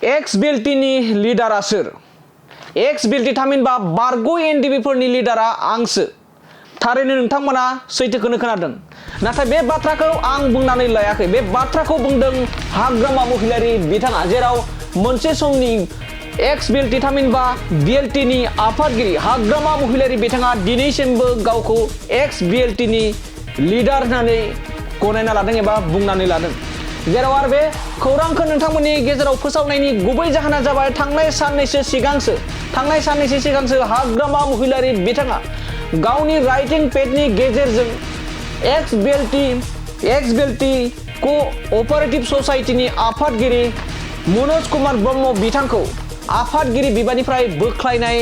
एक्स बिएलटिनि लिडारा सोर? एक्स बिएलटि थामहिनबा बारग' एनडिबिफोरनि लिडारा आंसो। थारैनो नोंथांमोना सैथोखौनो खोनादों। नाथाय बे बाथ्राखौ आं बुंनानै लायाखै। बे बाथ्राखौ बुंदों हाग्रामा महिलारि बिथाङा, जेराव मोनसे समनि एक्स बिएलटि थामहिनबा बिएलटिनि आफादगिरि हाग्रामा महिलारि बिथाङा दिनैसिमबो गावखौ एक्स बिएलटिनि लिडार होननानै गनायना लादों एबा बुंनानै लादों। जेराव आरो बे खौरांखौ नोंथांमोननि गेजेराव फोसावनायनि गुबै जाहोना जाबाय थांनाय साननैसो सिगांसो हाग्रामा महिलारि बिथाङा गावनि राइटिं पेडनि गेजेरजों एक्स बिएलटि कोअपारेटिभ ससाइटिनि आफादगिरि मनज कुमार ब्रह्म बिथांखौ आफादगिरि बिबाननिफ्राय बोख्लायनाय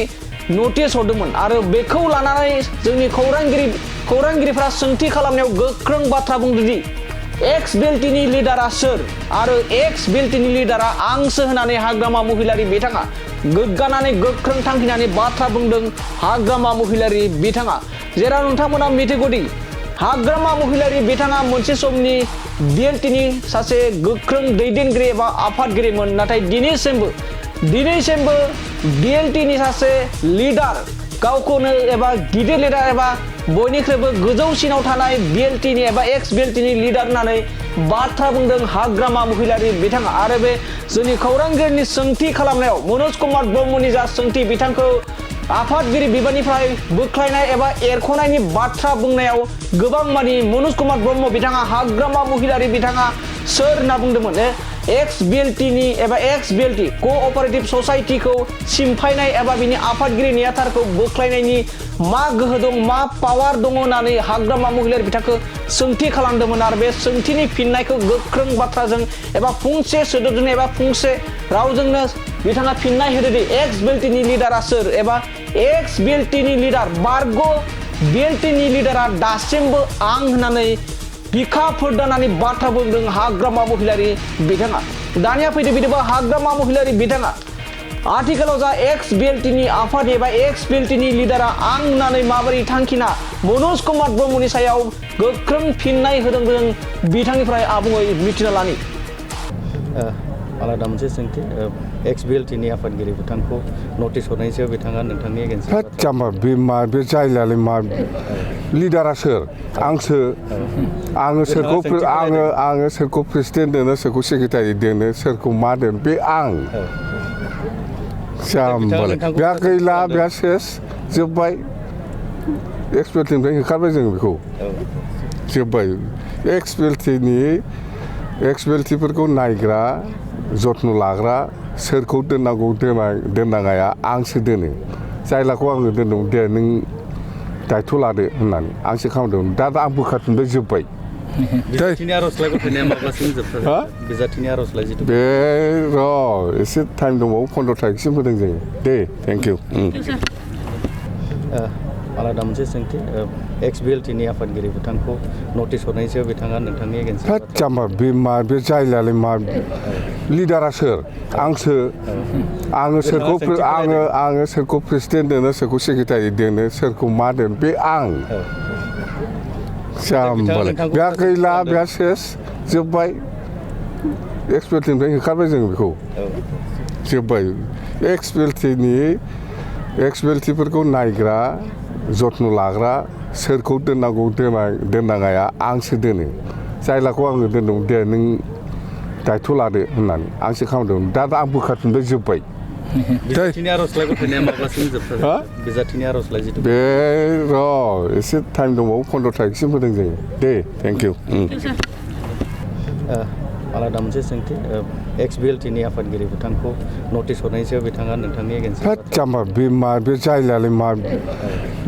नटिस हरदोंमोन आरो बेखौ लानानै जोंनि खौरांगिरिफ्रा सोंथि खालामनायाव गोख्रों बाथ्रा बुंदों दि एक्स बिएलटिनि लिडारा सोर आरो एक्स बिएलटिनि लिडारा आंसो होननानै हाग्रामा महिलारि बिथाङा गोग्गानानै गोख्रों थांखिनानै बाथ्रा बुंदों हाग्रामा महिलारि बिथाङा। जेराव नोंथांमोना मिथिगौदि हाग्रामा महिलारि बिथाङा मोनसे समनि बिएलटिनि सासे गोख्रों दैदेनगिरि एबा आफादगिरिमोन, नाथाय दिनैसिमबो बिएलटिनि सासे लिडार गावखौनो एबा गिदिर लिडार एबा बयनिख्रुइबो गोजौसिनाव थानाय बिएलटिनि एबा एक्स बिएलटिनि लिडार होननानै बाथ्रा बुंदों हाग्रामा महिलारि बिथाङा। आरो बे जोंनि खौरांगिरिनि सोंथि खालामनायाव मनज कुमार ब्रह्मनि जा सोंथि बिथांखौ आफादगिरि बिबाननिफ्राय बोख्लायनाय एबा एरख'नायनि बाथ्रा बुंनायाव गोबां मानि मनज कुमार ब्रह्म बिथाङा हाग्रामा महिलारि बिथाङा सोर होनना बुंदोंमोन एक्स बिएलटि कोअपारेटिभ ससाइटिखौ सिमफायनाय एबा बिनि आफादगिरि नेहाथारखौ बोख्लायनायनि मा गोहो दं, मा पावार दङ होननानै हाग्रामा महिलारि बिथांखौ सोंथि खालामदोंमोन। आरो बे सोंथिनि फिननायखौ गोख्रों बाथ्राजों एबा फंसे सोदोबजों एबा फंसे रावजोंनो बिथाङा फिननाय होदोंदि एक्स बिएलटिनि लिडारा सोर एबा एक्स बिएलटिनि लिडार बारग' बिएलटिनि लिडारा दासिमबो आं होननानै बिखा फोरदानानै बाथ्रा बुंदों हाग्रामा महिलारि बिथाङा। दानिया फैदो बिदिबा हाग्रामा महिलारि बिथाङा आथिखालाव जा एक्स बिएलटिनि आफाद एबा एक्स बिएलटिनि लिडारा आं होननानै माबोरै थांखिना मनज कुमार ब्रह्मनि सायाव गोख्रों फिननाय होदों जों बिथांनिफ्राय आबुङै मिथिना लानि। आलादा मोनसे सोंथि एक्स बिएलटिनि आफादगिरि बिथांखौ नटिस हरनायनि सायाव बिथाङा नोंथांनि एगेन्स्ट जाम्बा बे जायलायालाय मा लिडारा सोर? आंसो। आङो सोरखौ प्रेसिडेन्ट दोनो, सोरखौ सेक्रेटारि दोनो, सोरखौ मा दोनो, बे आं। जाम्बालाय बेहा गैला, बेहा सेस जोब्बाय। एक्स बिएलटिनिफ्राय होखारबाय जों बेखौ, जोब्बाय। एक्स बिएलटिफोरखौ नायग्रा जत्न लाग्रा सोरखौ दोननांगौ दोननाङा आंसो दोनो। जायलाखौ आङो दोनदोंमोन दे नों दायथ' लादो होननानै आंसो खालामदोंमोन। दा आं बोखारफिनबाय, जोब्बाय। बिजाथिनि आर'जलाइ गथायनाया माब्लासिम जोबथारगोन? बिजाथिनि आर'जलाइ जिथु बे एसे टाइम दंबावो, 15 तारिखसिम होदों जोङो। दे थेंक इउ। आलादा मोनसे सोंथि एक्स बिएलटिनि आफादगिरि बिथांखौ नटिस हरनायनि सायाव बिथाङा नोंथांनि एगेन्स्ट जाम्बा बे जायलायालाय मा लिडारा सोर? आंसो। आङो सोरखौ प्रेसिडेन्ट दोनो, सोरखौ सेक्रेटारि दोनो, सोरखौ मा दोनो, बे आं। जाम्बालाय बेहा गैला, बेहा सेस जोब्बाय। एक्स बिएलटिनिफ्राय होखारबाय जों बेखौ, जोब्बाय। एक्स बिएलटिफोरखौ नायग्रा जत्न लाग्रा सोरखौ दोननांगौ दोननाङा आंसो दोनो। जायलाखौ आङो दोनदोंमोन दे नों दायथ' लादो होननानै आंसो खालामदोंमोन। दा आं बोखारफिनबाय, जोब्बाय। बिजाथिनि आर'जलाइ गथायनाया माब्लासिम जोबथारगोन? बिजाथिनि आर'जलाइ जिथु बे एसे टाइम दंबावो, 15 तारिखसिम होदों जोङो। दे थेंक इउ। आलादा मोनसे सोंथि एक्स बिएलटिनि आफादगिरि बिथांखौ नटिस हरनायनि सायाव बिथाङा नोंथांनि एगेन्स्ट जाम्बा बे जायलायालाय मा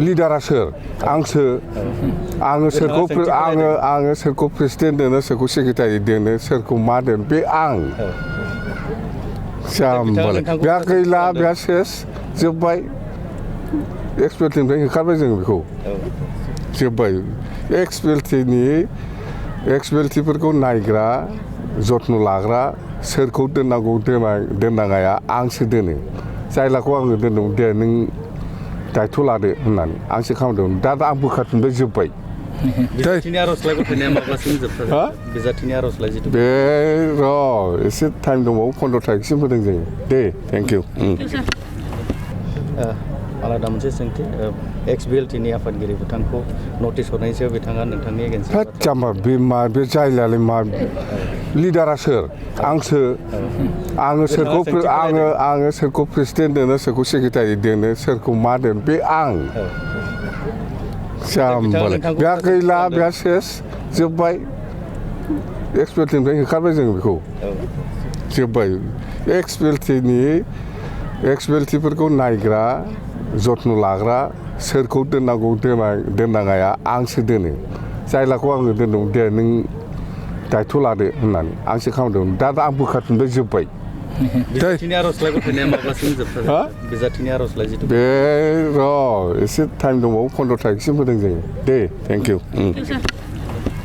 लिडारा सोर? आंसो। आङो सोरखौ प्रेसिडेन्ट दोनो, सोरखौ सेक्रेटारि दोनो, सोरखौ मा दोनो, बे आं। जाम्बालाय बेहा गैला, बेहा सेस जोब्बाय। एक्स बिएलटिनिफ्राय होखारबाय जों बेखौ, जोब्बाय। एक्स बिएलटिफोरखौ नायग्रा जत्न लाग्रा सोरखौ दोननांगौ दोननाङा आंसो दोनो। जायलाखौ आङो दोनदोंमोन दे नों दायथ' लादो होननानै आंसो खालामदोंमोन। दा आं बोखारफिनबाय, जोब्बाय। बिजाथिनि आर'जलाइ गथायनाया माब्लासिम जोबथारगोन? बिजाथिनि आर'जलाइ जिथु बे एसे टाइम दंबावो 15 तारिखसिम होदों जोङो दे थेंक इउ आलादा मोनसे सोंथि एक्स बिएलटि नि आफादगिरि बिथांखौ नटिस हरनायनि सायाव बिथाङा नोंथांनि एगेन्स्ट होद जाम्बा बे जायलायालाय मा लिडारा सोर आंसो आङो सोरखौ प्रेसिडेन्ट दोनो सोरखौ सेक्रेटारि दोनो सोरखौ मा दोनो बे आं जाम्बालाय बेहा गैला बेहा सेस जोब्बाय एक्स बिएलटिनिफ्राय होखारबाय जों बेखौ जोब्बाय एक्स बिएलटिफोरखौ नायग्रा जत्न लाग्रा सोरखौ दोननांगौ दोननाङा आंसो दोनो जायलाखौ आङो दोनदोंमोन दे नों दायथ' लादो होननानै आंसो खालामदोंमोन दा आं बोखारफिनबाय जोब्बाय बिजाथिनि आर'जलाइ गथायनाया माब्लासिम जोबथारगोन बिजाथिनि आर'जलाइ जिथु बे र' एसे टाइम दंबावो 15 तारिखसिम होदों जोङो दे थेंक इउ